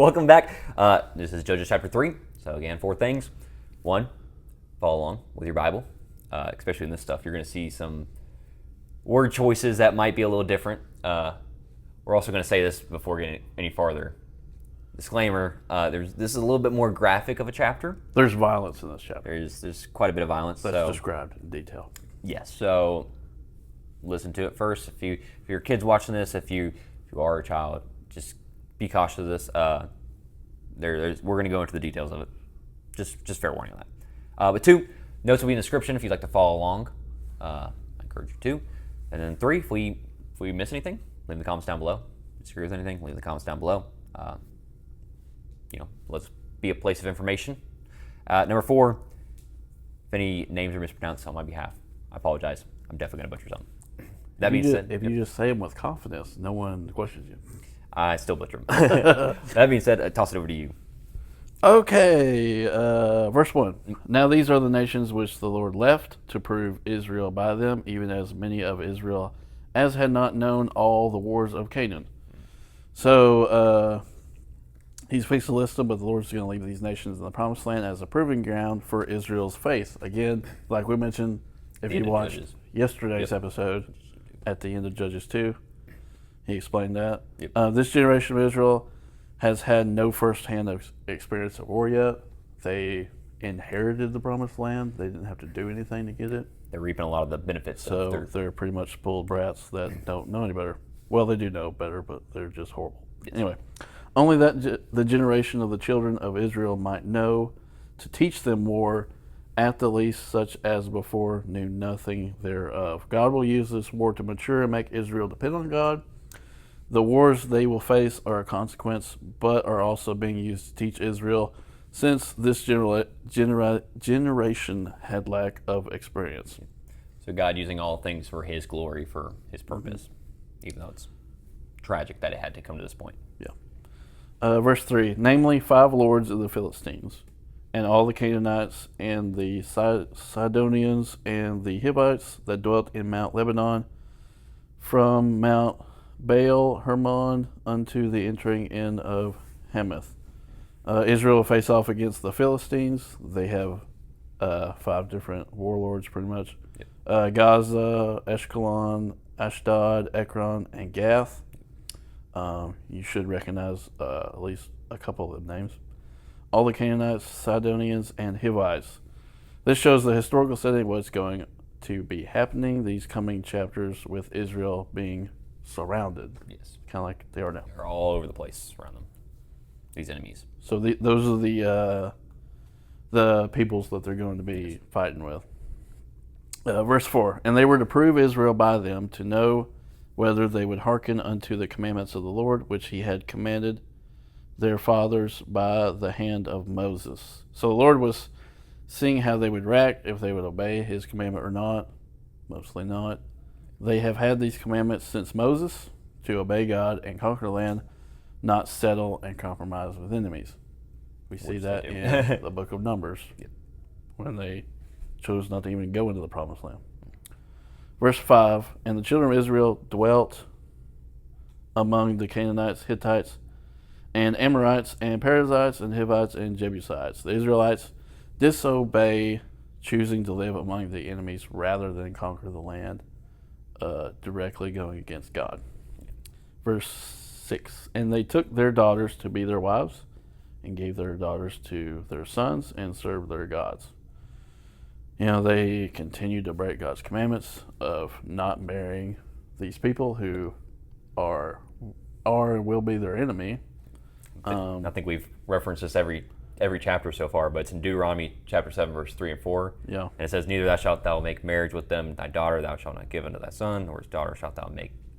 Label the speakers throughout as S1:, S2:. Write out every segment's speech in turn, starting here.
S1: Welcome back. This is Judges chapter 3. So again, 4 things. 1, follow along with your Bible, especially in this stuff. You're going to see some word choices that might be a little different. We're also going to say this before getting any farther. Disclaimer, this is a little bit more graphic of a chapter.
S2: There's violence in this chapter.
S1: There's quite a bit of violence.
S2: That's described in detail.
S1: Yes, so listen to it first. If your kid's watching this, if you are a child, just be cautious of this. We're going to go into the details of it. Just fair warning on that. But 2, notes will be in the description if you'd like to follow along. I encourage you to. And then 3, if we miss anything, leave in the comments down below. Disagree with anything, leave in the comments down below. Let's be a place of information. Number 4, if any names are mispronounced on my behalf, I apologize. I'm definitely going to butcher some. That being said,
S2: if you just say them with confidence, no one questions you.
S1: I still butcher them. That being said, I toss it over to you.
S2: Okay, verse 1. Now these are the nations which the Lord left to prove Israel by them, even as many of Israel as had not known all the wars of Canaan. So he's fixed to list them, but the Lord's going to leave these nations in the promised land as a proving ground for Israel's faith. Again, like we mentioned, if you watched yesterday's episode at the end of Judges 2, he explained that.
S1: Yep.
S2: This generation of Israel has had no first-hand experience of war yet. They inherited the promised land. They didn't have to do anything to get it.
S1: They're reaping a lot of the benefits.
S2: So they're pretty much spoiled brats that don't know any better. Well, they do know better, but they're just horrible. Yes. Anyway, only that the generation of the children of Israel might know to teach them war, at the least such as before knew nothing thereof. God will use this war to mature and make Israel depend on God. The wars they will face are a consequence, but are also being used to teach Israel, since this generation had lack of experience.
S1: So God using all things for His glory, for His purpose, even though it's tragic that it had to come to this point.
S2: Yeah. Verse 3, namely 5 lords of the Philistines, and all the Canaanites, and the Sidonians, and the Hivites that dwelt in Mount Lebanon, from Mount Baal Hermon unto the entering in of Hamath. Israel will face off against the Philistines. They have 5 different warlords, pretty much. Yep. Gaza, Ashkelon, Ashdod, Ekron, and Gath. You should recognize at least a couple of names. All the Canaanites, Sidonians, and Hivites. This shows the historical setting of what's going to be happening these coming chapters, with Israel being surrounded.
S1: Yes.
S2: Kind of like they are now.
S1: They're all over the place around them, these enemies.
S2: So those are the peoples that they're going to be fighting with. Verse 4, and they were to prove Israel by them, to know whether they would hearken unto the commandments of the Lord, which he had commanded their fathers by the hand of Moses. So the Lord was seeing how they would react, if they would obey his commandment or not. Mostly not. They have had these commandments since Moses, to obey God and conquer the land, not settle and compromise with enemies. We see that in the book of Numbers, when they chose not to even go into the promised land. Verse 5, and the children of Israel dwelt among the Canaanites, Hittites, and Amorites, and Perizzites, and Hivites, and Jebusites. The Israelites disobey, choosing to live among the enemies rather than conquer the land, directly going against God. Verse 6, and they took their daughters to be their wives, and gave their daughters to their sons, and served their gods. They continued to break God's commandments of not marrying these people who are and will be their enemy.
S1: I think we've referenced this every chapter so far, but it's in Deuteronomy chapter 7, verse 3 and 4.
S2: Yeah.
S1: And it says, neither thou shalt thou make marriage with them, thy daughter thou shalt not give unto thy son, or his daughter shalt thou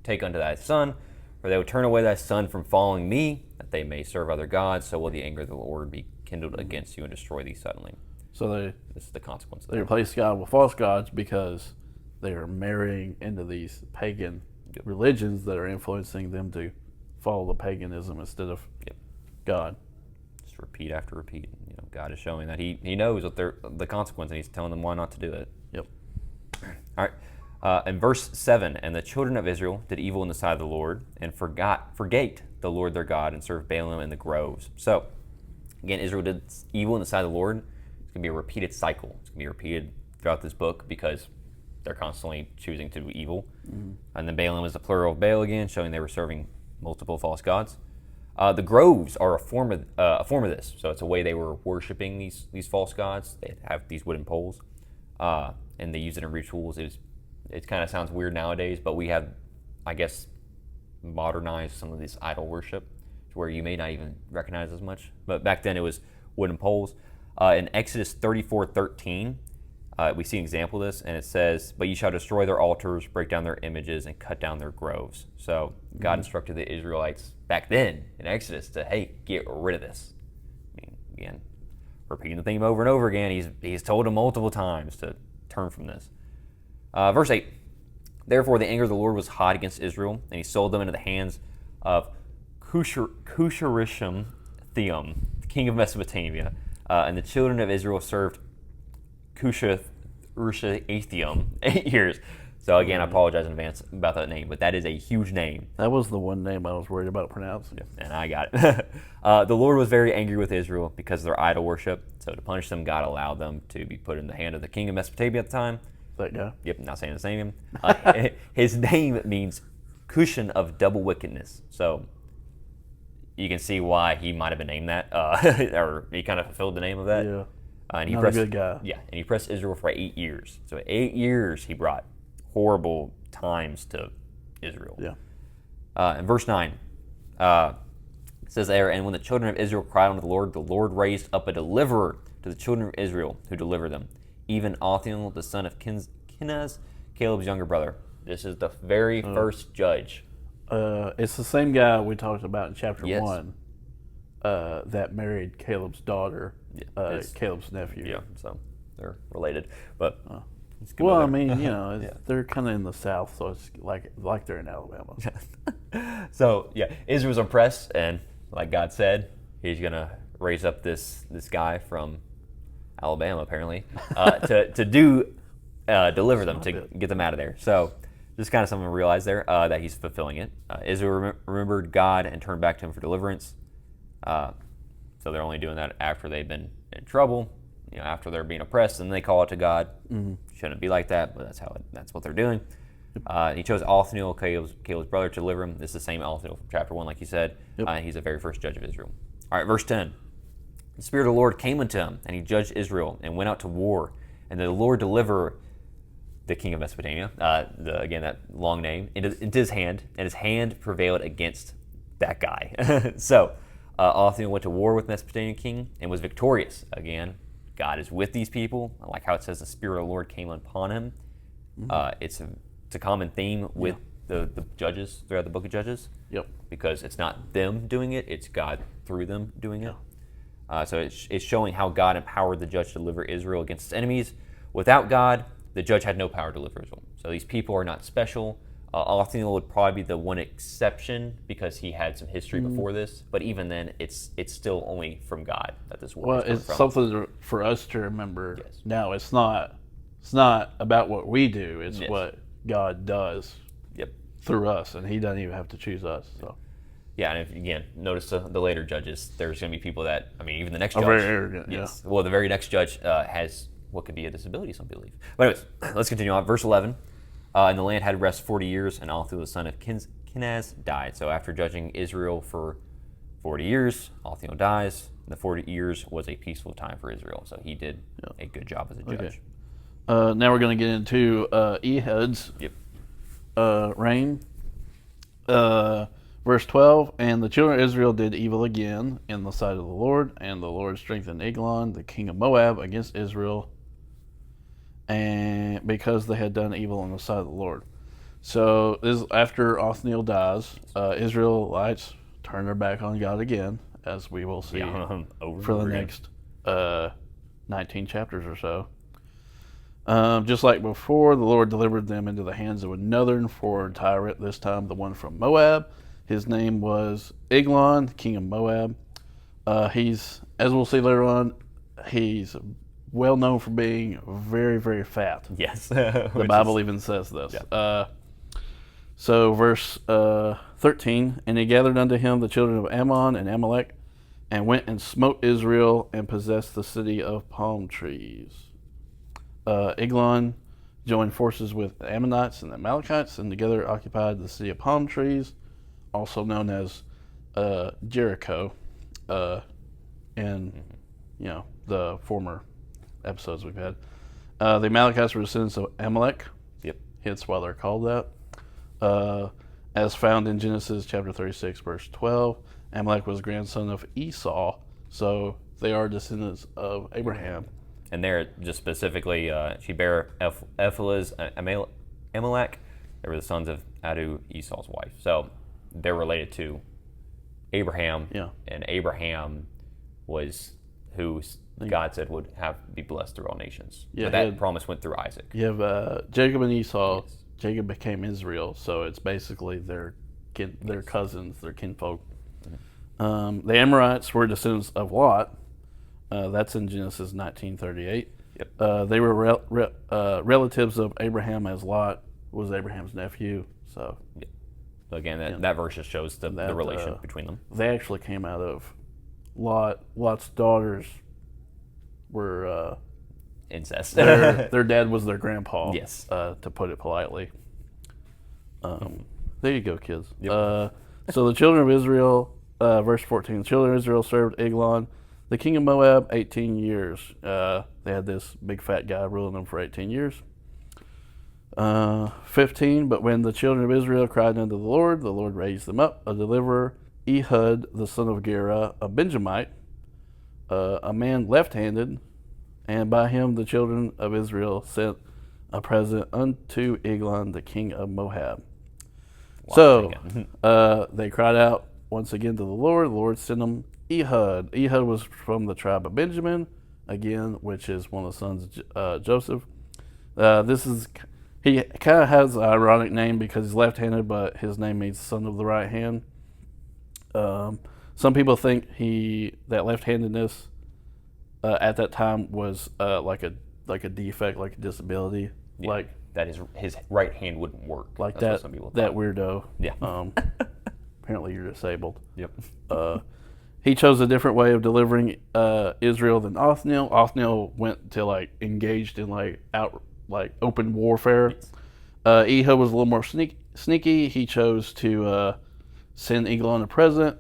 S1: take unto thy son, for they will turn away thy son from following me, that they may serve other gods, so will the anger of the Lord be kindled against you and destroy thee suddenly.
S2: So
S1: this is the consequence of
S2: they
S1: that.
S2: replace God with false gods because they are marrying into these pagan religions that are influencing them to follow the paganism instead of God.
S1: Just repeat after repeat. God is showing that He knows what the consequence, and He's telling them why not to do it.
S2: Yep.
S1: All right. In verse 7, and the children of Israel did evil in the sight of the Lord, and forgate the Lord their God and serve Balaam in the groves. So, again, Israel did evil in the sight of the Lord. It's going to be a repeated cycle. It's going to be repeated throughout this book because they're constantly choosing to do evil. And then Balaam is the plural of Baal again, showing they were serving multiple false gods. The groves are a form of this. So it's a way they were worshiping these false gods. They have these wooden poles, and they use it in rituals. It kind of sounds weird nowadays, but we have, I guess, modernized some of this idol worship to where you may not even recognize as much. But back then it was wooden poles. In Exodus 34:13, we see an example of this, and it says, "But you shall destroy their altars, break down their images, and cut down their groves." So God instructed the Israelites back then in Exodus to, hey, get rid of this. I mean, again, repeating the theme over and over again. He's told them multiple times to turn from this. Verse 8, "Therefore the anger of the Lord was hot against Israel, and he sold them into the hands of Cusharishim Theum, king of Mesopotamia, and the children of Israel served Cushathaeum 8 years." So again, I apologize in advance about that name, but that is a huge name.
S2: That was the one name I was worried about pronouncing.
S1: Yeah, and I got it. The Lord was very angry with Israel because of their idol worship. So to punish them, God allowed them to be put in the hand of the king of Mesopotamia at the time.
S2: That guy?
S1: Yep, not saying his name. His name means cushion of double wickedness. So you can see why he might have been named that, or he kind of fulfilled the name of that.
S2: Yeah.
S1: And he
S2: Not
S1: pressed,
S2: a good guy.
S1: Yeah, and he pressed Israel for 8 years. So 8 years he brought horrible times to Israel.
S2: Yeah.
S1: In verse 9, it says there, "And when the children of Israel cried unto the Lord raised up a deliverer to the children of Israel who delivered them, even Othniel, the son of Kenaz, Caleb's younger brother." This is the very first judge.
S2: It's the same guy we talked about in chapter
S1: Yes.
S2: 1 that married Caleb's daughter, Caleb's nephew.
S1: Yeah, so they're related. But let's go
S2: Well,
S1: there.
S2: I mean, they're kind of in the South, so it's like they're in Alabama.
S1: So, yeah, Israel's oppressed, and like God said, he's going to raise up this guy from Alabama, apparently, to deliver them, to get them out of there. So just kind of something to realize there, that he's fulfilling it. Israel remembered God and turned back to him for deliverance. So they're only doing that after they've been in trouble, after they're being oppressed, and they call it to God. Shouldn't be like that, but that's what they're doing. He chose Othniel, Caleb's brother, to deliver him. This is the same Othniel from chapter 1, like you said. He's the very first judge of Israel. All right, verse 10. "The Spirit of the Lord came unto him, and he judged Israel, and went out to war. And the Lord delivered the king of Mesopotamia," again, that long name, into his hand, and his hand prevailed against that guy. So Othniel went to war with Mesopotamian king and was victorious. Again, God is with these people. I like how it says the Spirit of the Lord came upon him. It's a common theme with the judges throughout the book of Judges.
S2: Yep.
S1: Because it's not them doing it, it's God through them doing it. So it's showing how God empowered the judge to deliver Israel against his enemies. Without God, the judge had no power to deliver Israel. So these people are not special. Othniel would probably be the one exception because he had some history before this. But even then, it's still only from God that this war is coming
S2: It's
S1: from.
S2: something for us to remember. Now, it's not about what we do. It's what God does through us, and he doesn't even have to choose us. So.
S1: Yeah, and again, notice the later judges. There's going to be people that, even the next judge.
S2: Very arrogant,
S1: yes. Well, the very next judge has what could be a disability, some believe. But anyways, let's continue on. Verse 11. "And the land had rest 40 years, and Othniel, the son of Kenaz, died." So after judging Israel for 40 years, Othniel dies. The 40 years was a peaceful time for Israel, so he did a good job as a judge.
S2: Now we're going to get into Ehud's reign. Verse 12, "And the children of Israel did evil again in the sight of the Lord, and the Lord strengthened Eglon, the king of Moab, against Israel, and because they had done evil in the sight of the Lord." So this is after Othniel dies. Israelites turn their back on God again, as we will see for the next 19 chapters or so. Just like before, the Lord delivered them into the hands of another foreign tyrant, this time the one from Moab. His name was Eglon, king of Moab. He's, as we'll see later on, he's well known for being very, very fat.
S1: Yes.
S2: The Bible even says this. So verse 13, and he gathered unto him the children of Ammon and Amalek, and went and smote Israel and possessed the city of palm trees. Eglon joined forces with the Ammonites and the Amalekites, and together occupied the city of palm trees, also known as Jericho, in the former episodes we've had. The Amalekites were descendants of Amalek.
S1: Yep.
S2: Hence why they're called that. As found in Genesis chapter 36, verse 12, Amalek was grandson of Esau, so they are descendants of Abraham.
S1: And there, just specifically, Sheber, Ephelez, Amalek, they were the sons of Adu, Esau's wife. So they're related to Abraham.
S2: Yeah.
S1: And Abraham was who God said would be blessed through all nations.
S2: Yeah,
S1: but that promise went through Isaac.
S2: You have Jacob and Esau.
S1: Yes.
S2: Jacob became Israel, so it's basically their cousins, their kinfolk. Mm-hmm. The Amorites were descendants of Lot. That's in Genesis 19:38.
S1: Yep.
S2: They were relatives of Abraham, as Lot was Abraham's nephew. So,
S1: yep. So again, that verse just shows the relation between them.
S2: They actually came out of Lot's daughters were
S1: incest.
S2: their dad was their grandpa.
S1: Yes.
S2: To put it politely. There you go, kids.
S1: Yep.
S2: So the children of Israel, verse 14, the children of Israel served Eglon, the king of Moab, 18 years. They had this big fat guy ruling them for 18 years. 15, but when the children of Israel cried unto the Lord raised them up, a deliverer, Ehud, the son of Gera, a Benjamite, a man left-handed, and by him the children of Israel sent a present unto Eglon, the king of Moab. So they cried out once again to the Lord. The Lord sent them Ehud. Ehud was from the tribe of Benjamin, again, which is one of the sons of Joseph. He kind of has an ironic name because he's left-handed, but his name means son of the right hand. Some people think that left-handedness at that time was like a defect, like a disability, like
S1: that his right hand wouldn't work.
S2: Like
S1: That's what some people
S2: that
S1: thought.
S2: weirdo.
S1: Yeah.
S2: Apparently you're disabled.
S1: Yep.
S2: He chose a different way of delivering Israel than Othniel. Othniel went to engaged in open warfare.
S1: Yes.
S2: Ehud was a little more sneaky. He chose to send Eglon a present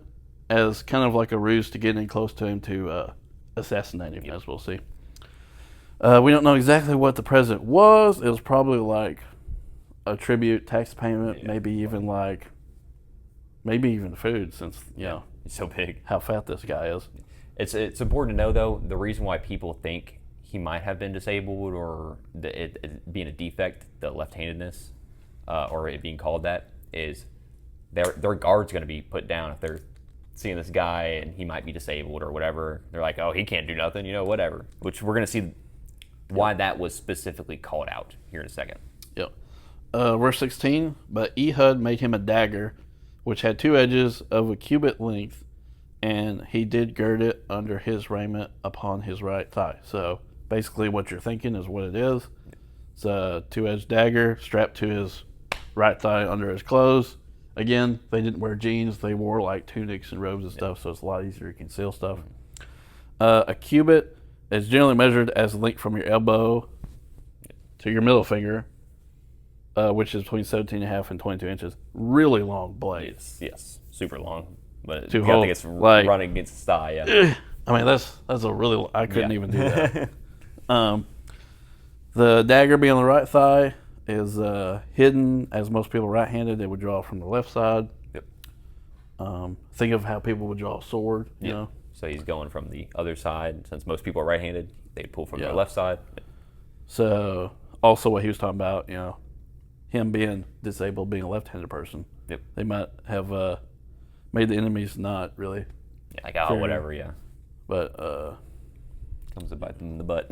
S2: as kind of like a ruse to get in close to him to assassinate him, as we'll see. We don't know exactly what the present was. It was probably like a tribute, tax payment, maybe even food, since
S1: He's so big.
S2: how fat this guy is.
S1: It's important to know, though, the reason why people think he might have been disabled or it being a defect, the left-handedness, or it being called that, is their guard's going to be put down if they're seeing this guy and he might be disabled or whatever. They're like, oh, he can't do nothing, whatever. Which we're going to see why that was specifically called out here in a second.
S2: Yep. Verse 16, but Ehud made him a dagger, which had two edges of a cubit length, and he did gird it under his raiment upon his right thigh. So basically what you're thinking is what it is. It's a two-edged dagger strapped to his right thigh under his clothes. Again, they didn't wear jeans. They wore tunics and robes and stuff, so it's a lot easier to conceal stuff. A cubit is generally measured as the length from your elbow to your middle finger, which is between 17.5 and 22 inches. Really long blades.
S1: Yes. Super long. But
S2: To
S1: you got to
S2: hold,
S1: think it's running against his thigh, yeah.
S2: I mean, that's a really... I couldn't even do that. The dagger being on the right thigh is hidden. As most people are right-handed, they would draw from the left side.
S1: Yep.
S2: Think of how people would draw a sword, you know?
S1: So he's going from the other side. Since most people are right-handed, they'd pull from their
S2: Yeah.
S1: left side.
S2: So also what he was talking about, him being disabled, being a left-handed person.
S1: Yep.
S2: They might have made the enemies not really.
S1: Yeah,
S2: Fair
S1: whatever, yeah.
S2: But
S1: Comes to bite them in the butt.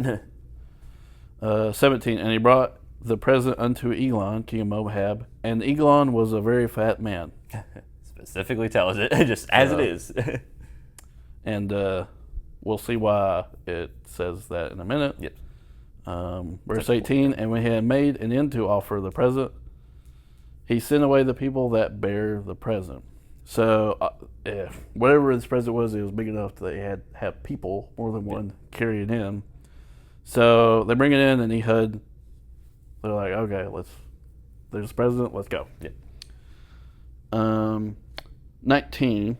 S2: 17, and he brought the present unto Eglon, king of Moab, and Eglon was a very fat man.
S1: Specifically tells it, just as it is.
S2: And we'll see why it says that in a minute.
S1: Yep.
S2: Verse 18, and when he had made an end to offer the present, he sent away the people that bear the present. So, if whatever his present was, it was big enough that they had have people, more than one, carry it in. So they bring it in, and Ehud, they're like, okay, there's the president, let's go.
S1: Yeah.
S2: 19.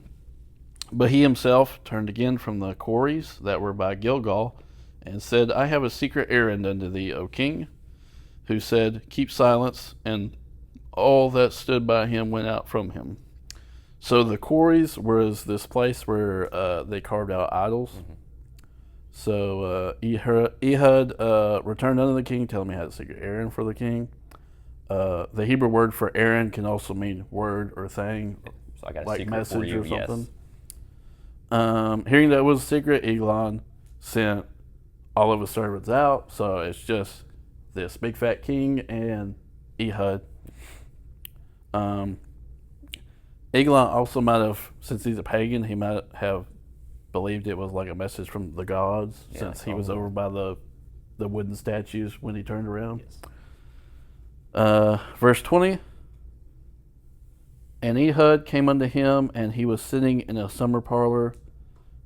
S2: But he himself turned again from the quarries that were by Gilgal, and said, I have a secret errand unto thee, O king. Who said, keep silence, and all that stood by him went out from him. So the quarries was this place where they carved out idols. Mm-hmm. So Ehud returned unto the king, telling him he had a secret errand for the king. The Hebrew word for errand can also mean word or thing,
S1: so I got a
S2: like
S1: secret
S2: message
S1: for you.
S2: or something.
S1: Yes.
S2: Hearing that it was a secret, Eglon sent all of his servants out. So it's just this big fat king and Ehud. Eglon also might have, since he's a pagan, he might have believed it was like a message from the gods, since he was over by the wooden statues when he turned around.
S1: Yes.
S2: Verse 20. And Ehud came unto him, and he was sitting in a summer parlor,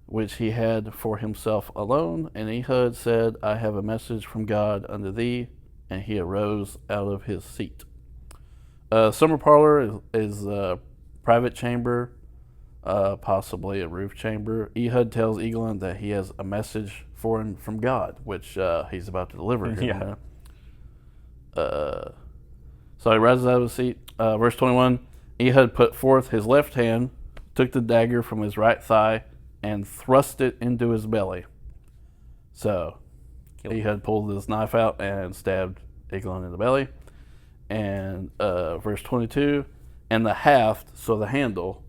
S2: which he had for himself alone. And Ehud said, I have a message from God unto thee. And he arose out of his seat. Summer parlor is a private chamber, possibly a roof chamber. Ehud tells Eglon that he has a message for him from God, which he's about to deliver.
S1: Yeah.
S2: So he rises out of his seat. Verse 21, Ehud put forth his left hand, took the dagger from his right thigh, and thrust it into his belly. So Ehud pulled his knife out and stabbed Eglon in the belly. And verse 22, and the haft, so the handle,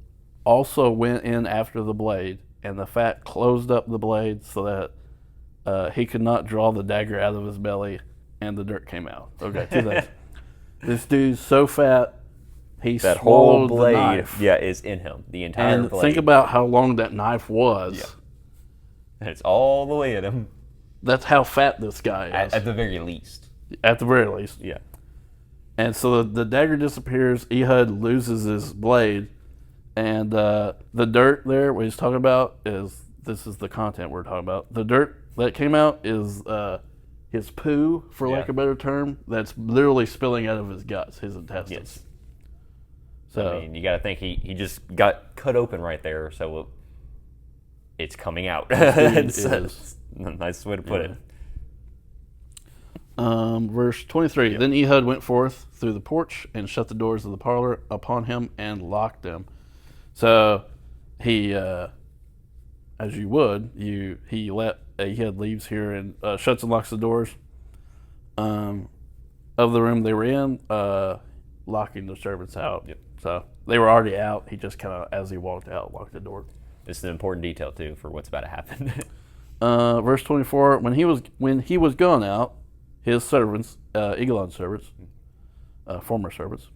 S2: also went in after the blade, and the fat closed up the blade so that he could not draw the dagger out of his belly, and the dirt came out. Okay, 2 things. This dude's so fat, he
S1: that
S2: swallowed
S1: whole blade,
S2: the knife.
S1: yeah, is in him. The entire
S2: and
S1: blade.
S2: Think about how long that knife was.
S1: Yeah. And it's all the way in him.
S2: That's how fat this guy is.
S1: At the very least.
S2: At the very least.
S1: Yeah.
S2: And so the dagger disappears. Ehud loses his blade. And the dirt there, what he's talking about, this is the content we're talking about. The dirt that came out is his poo, for lack of a better term, that's literally spilling out of his guts, his intestines.
S1: Yes.
S2: So,
S1: I mean, you got to think he just got cut open right there, so it's coming out. That's a nice way to put it.
S2: Verse 23. Yep. Then Ehud went forth through the porch and shut the doors of the parlor upon him and locked them. So he, as you would, Ehud leaves here and shuts and locks the doors of the room they were in, locking the servants out.
S1: Yep.
S2: So they were already out. He just kind of, as he walked out, locked the door.
S1: This is an important detail too for what's about to happen.
S2: Verse 24. When he was gone out, his servants, Eglon's servants, former servants,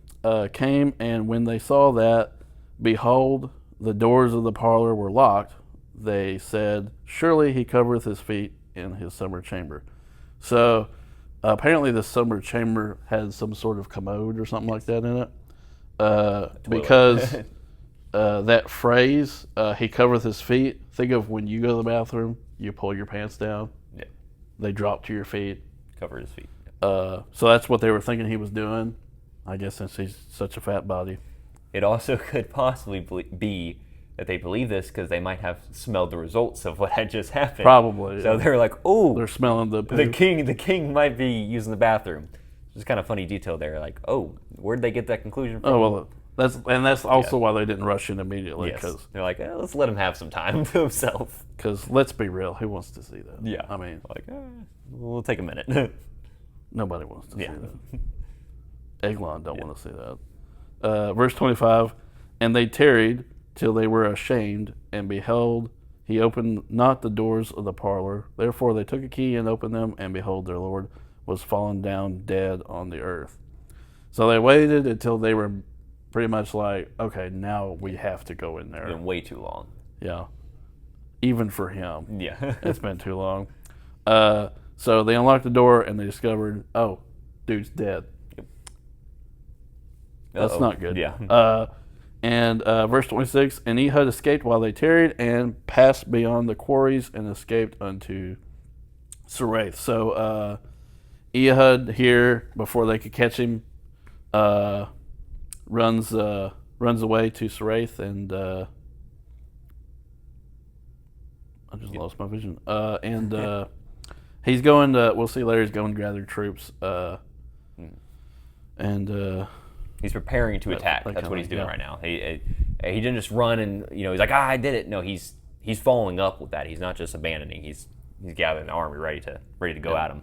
S2: came, and when they saw that, behold, the doors of the parlor were locked, they said, surely he covereth his feet in his summer chamber. So apparently the summer chamber had some sort of commode or something like that in it. Because that phrase, he covereth his feet, think of when you go to the bathroom, you pull your pants down, they drop to your feet.
S1: Cover his feet.
S2: So that's what they were thinking he was doing, I guess, since he's such a fat body.
S1: It also could possibly be that they believe this because they might have smelled the results of what had just happened.
S2: Probably.
S1: So they're like, "Oh,
S2: they're smelling the poo.
S1: The king might be using the bathroom." It's kind of funny detail there. Like, oh, where'd they get that conclusion from?
S2: Oh well, that's also why they didn't rush in immediately.
S1: Yes.
S2: Cause
S1: they're like, let's let him have some time to himself.
S2: Because let's be real, who wants to see that?
S1: Yeah.
S2: I mean,
S1: like, we'll take a minute.
S2: Nobody wants to see that. Eglon don't want to see that. Verse 25, and they tarried till they were ashamed, and beheld, he opened not the doors of the parlor. Therefore they took a key and opened them, and behold, their Lord was fallen down dead on the earth. So they waited until they were pretty much like, okay, now we have to go in there.
S1: It's been way too long.
S2: Yeah. Even for him.
S1: Yeah.
S2: It's been too long. So they unlocked the door and they discovered, oh, dude's dead.
S1: Yep.
S2: That's
S1: Uh-oh.
S2: not good.
S1: Yeah.
S2: And verse 26, and Ehud escaped while they tarried and passed beyond the quarries and escaped unto Serath. So Ehud here, before they could catch him, runs away to Serath, and I just lost my vision. He's going to. We'll see later. He's going to gather troops, and
S1: He's preparing to attack. That's what he's doing right now. He didn't just run and he's like, I did it. No, he's following up with that. He's not just abandoning. He's gathering an army ready to go at him.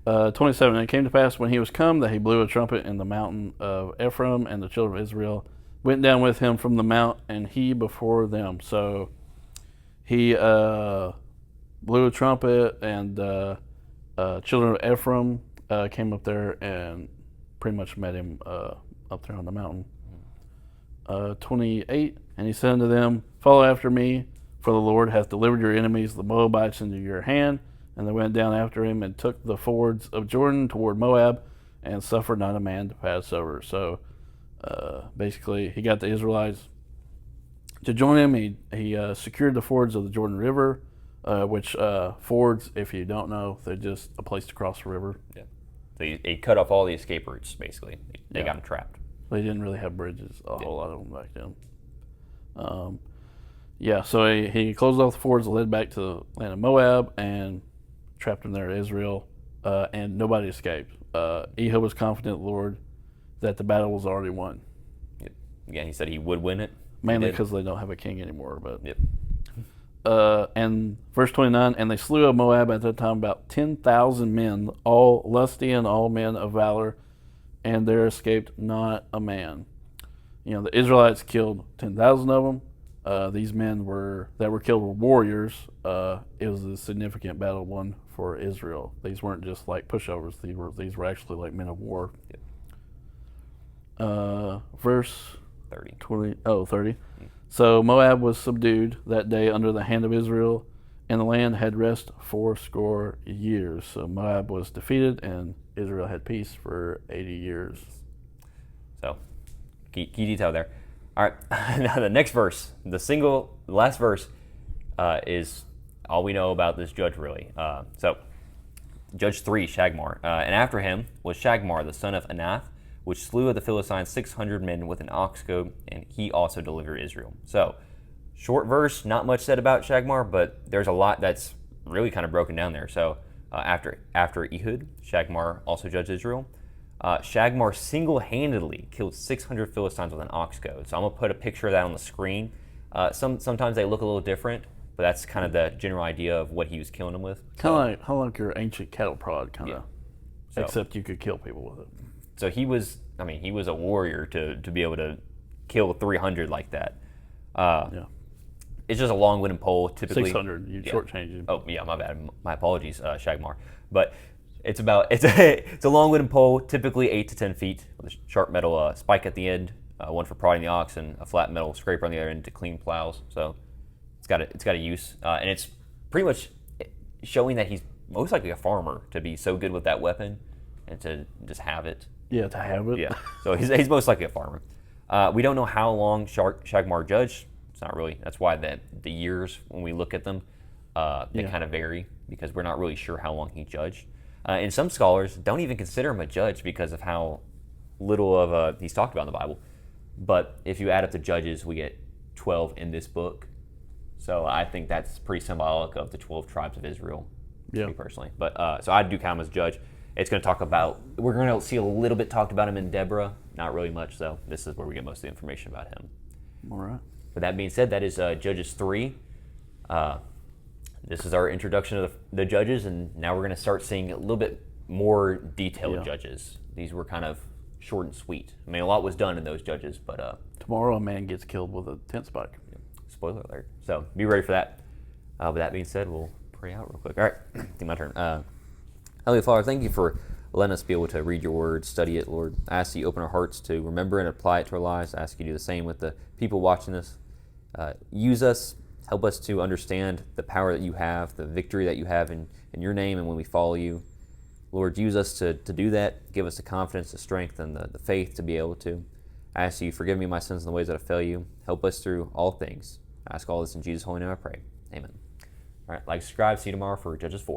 S2: 27. And it came to pass when he was come that he blew a trumpet in the mountain of Ephraim, and the children of Israel went down with him from the mount, and he before them. So he blew a trumpet, and children of Ephraim came up there and pretty much met him up there on the mountain. 28. And he said unto them, follow after me, for the Lord hath delivered your enemies, the Moabites, into your hand. And they went down after him and took the fords of Jordan toward Moab, and suffered not a man to pass over. So basically, he got the Israelites to join him. He secured the fords of the Jordan River, which fords, if you don't know, they're just a place to cross the river.
S1: Yeah. They cut off all the escape routes, basically. They got them trapped.
S2: They didn't really have bridges, a whole lot of them back then. So he closed off the fords, led back to the land of Moab, and trapped them there in Israel, and nobody escaped. Ehud was confident in the Lord that the battle was already won.
S1: Yep. Again, he said he would win it.
S2: Mainly because they don't have a king anymore. But
S1: yep.
S2: And verse 29, and they slew of Moab at that time about 10,000 men, all lusty and all men of valor, and there escaped not a man. The Israelites killed 10,000 of them. These men that were killed were warriors. It was a significant battle won for Israel. These weren't just like pushovers. These were actually like men of war. Yep. Verse
S1: 30.
S2: 30. Mm-hmm. So Moab was subdued that day under the hand of Israel, and the land had rest 80 years. So Moab was defeated, and Israel had peace for 80 years.
S1: So, key detail there. All right, now the next verse, the last verse, is all we know about this judge, really. So, Judge 3, Shagmar. And after him was Shagmar, the son of Anath, which slew of the Philistines 600 men with an ox goad, and he also delivered Israel. So, short verse, not much said about Shagmar, but there's a lot that's really kind of broken down there. So, after Ehud, Shagmar also judged Israel. Shagmar single-handedly killed 600 Philistines with an ox goad. So I'm going to put a picture of that on the screen. Sometimes they look a little different, but that's kind of the general idea of what he was killing them with.
S2: Kind of like your ancient cattle prod, kind of.
S1: Yeah.
S2: Except you could kill people with it.
S1: So he was a warrior to be able to kill 300 like that. It's just a long wooden pole, typically.
S2: 600, you shortchanged him.
S1: Oh, yeah, my bad. My apologies, Shagmar. But it's a long wooden pole, typically 8 to 10 feet, with a sharp metal spike at the end, one for prodding the ox, and a flat metal scraper on the other end to clean plows. So it's got a use, and it's pretty much showing that he's most likely a farmer to be so good with that weapon and to just have it.
S2: Yeah, to have it.
S1: Yeah, so he's most likely a farmer. We don't know how long Shagmar judged. It's not really. That's why the years when we look at them, they kind of vary because we're not really sure how long he judged. And some scholars don't even consider him a judge because of how little of he's talked about in the Bible. But if you add up the judges, we get 12 in this book. So I think that's pretty symbolic of the 12 tribes of Israel, me personally. But so I do count him as judge. It's going to talk about, we're going to see a little bit talked about him in Deborah, not really much, so this is where we get most of the information about him.
S2: All right.
S1: With that being said, that is Judges 3. This is our introduction of the judges, and now we're going to start seeing a little bit more detailed judges. These were kind of short and sweet. I mean, a lot was done in those judges, but...
S2: tomorrow a man gets killed with a tent spike.
S1: Spoiler alert. So be ready for that. With that being said, we'll pray out real quick. All right, I think my turn. Heavenly Father, thank you for letting us be able to read your word, study it, Lord. I ask that you open our hearts to remember and apply it to our lives. I ask you to do the same with the people watching this. Use us, help us to understand the power that you have, the victory that you have in your name and when we follow you. Lord, use us to do that. Give us the confidence, the strength, and the faith to be able to. I ask you, forgive me my sins and the ways that I fail you. Help us through all things. I ask all this in Jesus' holy name I pray. Amen. All right, like, subscribe. See you tomorrow for Judges 4.